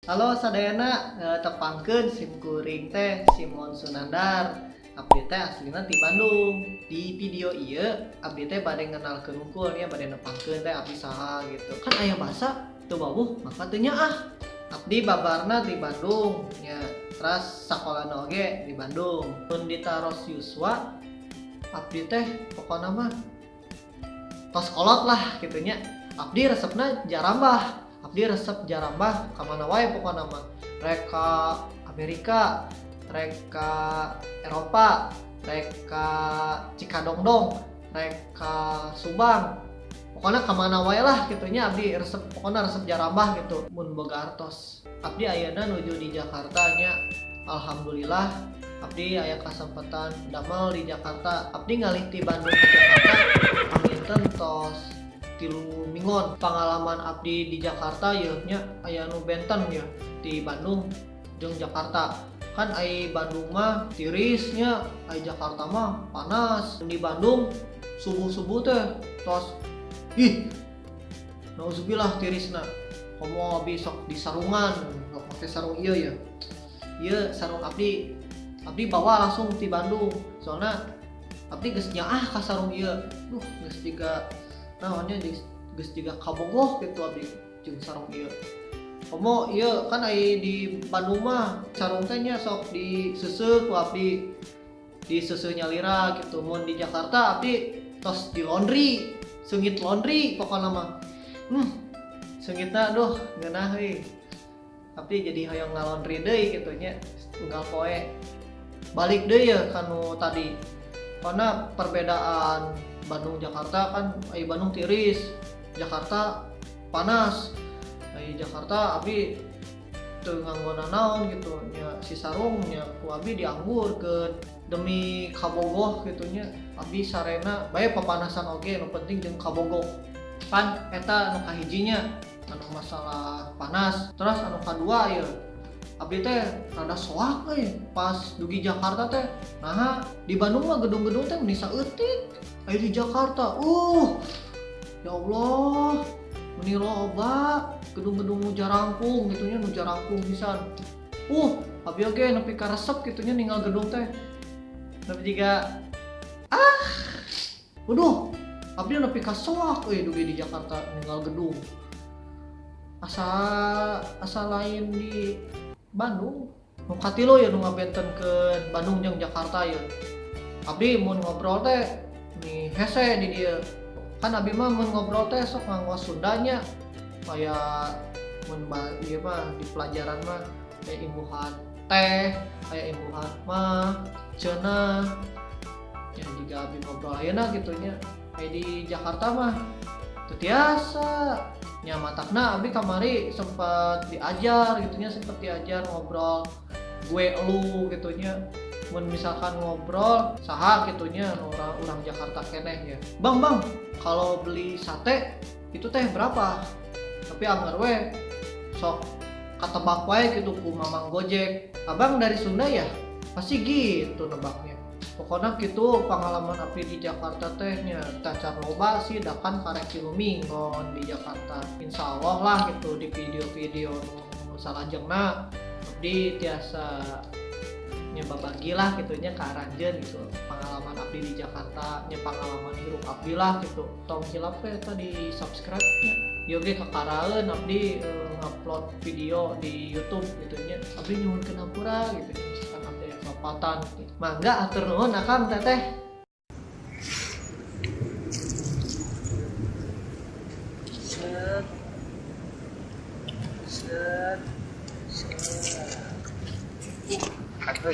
Halo sadayana tepangkeun sim kuring teh Simon Sunandar. Abdi teh aslina ti Bandung. Di video ieu abdi teh bade ngenalkeun unggul nya bade nepangkeun teh abdi saha gitu. Kan aya basa teu bawuh maka teu nyaah. Abdi babarna di Bandung nya. Terus sakolana oge di Bandung. Mun ditaros Yuswa abdi teh pokona mah tos kolot lah gitu nya. Abdi resepna jarambah. Abdi resep jarambah kamana wae pokona mah. Rek ka Amerika, rek ka Eropa, rek ka Cikadongdong, rek ka Subang. Pokona kamana wae lah gitu nya abdi resep pokona resep jarambah gitu. Mun boga artos. Abdi ayeuna nuju di Jakarta nya. Alhamdulillah abdi aya kasempatan damel di Jakarta. Abdi ngalih ti Bandung ke Jakarta paminten tos 3 minggon. Pengalaman abdi di Jakarta ya nya aya nu benten ya di Bandung jeung Jakarta. Kan ai Bandung mah tirisnya, ai Jakarta mah panas. Di Bandung subuh-subuh teh tos ih nauzubillah tirisna. Komo abdi sok di sarungan, sok make sarung ieu ya. Ieu sarung abdi bawa langsung ti Bandung. Soalna abdi geus nyaah ka sarung ieu. Duh, geus jiga naonnya geus jiga kabogoh gitu abdi jeung sarung ieu. Komo ieu kan aya di Bandung mah sarung teh nya sok diseuseuh ku abdi. Diseuseuh nyalira gitu. Mun di Jakarta abdi tos di laundry, seungit laundry pokona mah. Seungitna aduh ngeunah euy. Abdi jadi hoyong ngalaundry deui kitu nya unggal poe. Balik deui ya kanu tadi. Karena perbedaan Bandung Jakarta kan ai Bandung tiris, Jakarta panas. Ai Jakarta abdi teu nganggona naon gitu nya si sarung nya ku abdi dianggurkeun demi kabogoh gitu nya. Abdi sarena bae papanasan oge nu penting jeung kabogoh. Kan eta nu kahijinya anu masalah panas. Terus anu kadua ya abdi teh rada soak pas dugi Jakarta teh. Nah, di Bandung mah gedung-gedung teh meni saeutik. Aya di Jakarta, ya Allah, meni loba gedung-gedung nu jarangkung gitu nya, nu jarangkung pisan. Abdi oge nepi ka resep kitu nya ninggal gedung teh. Nepi jiga waduh, abdi nepi ka soak dugi di Jakarta ninggal gedung. Asa lain di Bandung. Nu katilu ya nu ngabentenkeun Bandung jeung Jakarta ya. Abdi mun ngobrol teh ni hese di dieu. Kan abdi mah mun ngobrol teh sok nganggo Sundanya. Kayak mun ieu mah di pelajaran mah aya imbuhan teh, aya imbuhan mah, cenah. Ya jika abdi ngobrol ayeuna kitu nya. Aya di Jakarta mah teu tiasa. Nya matakna abdi kamari sempat diajar gitunya, sempat diajar ngobrol gue elu gitunya. Mun misalkan ngobrol saha gitunya orang Jakarta keneh ya. Bang, kalau beli sate itu teh berapa? Tapi anggar we sok katebak wae gitu ku mamang Gojek. Abang dari Sunda ya? Pasti gitu nebaknya. Pokoknya gitu pengalaman abdi di Jakarta teh nya tacar loba sih dakan karek 3 minggon di Jakarta. Insyaallah lah gitu di video-video nu salajengna abdi tiasa nya babagi lah gitu nya ka aranjeun gitu. Pengalaman abdi di Jakarta nya pengalaman hirup abdi lah gitu. Tong hilap we eta di subscribe nya. Ieu ge kakaraeun abdi ngupload video di YouTube gitu nya. Abdi nyuhunkeun hampura gitu misalkan abdi kesempatan. Mangga atur nuhun akang teteh. Set. Aduh.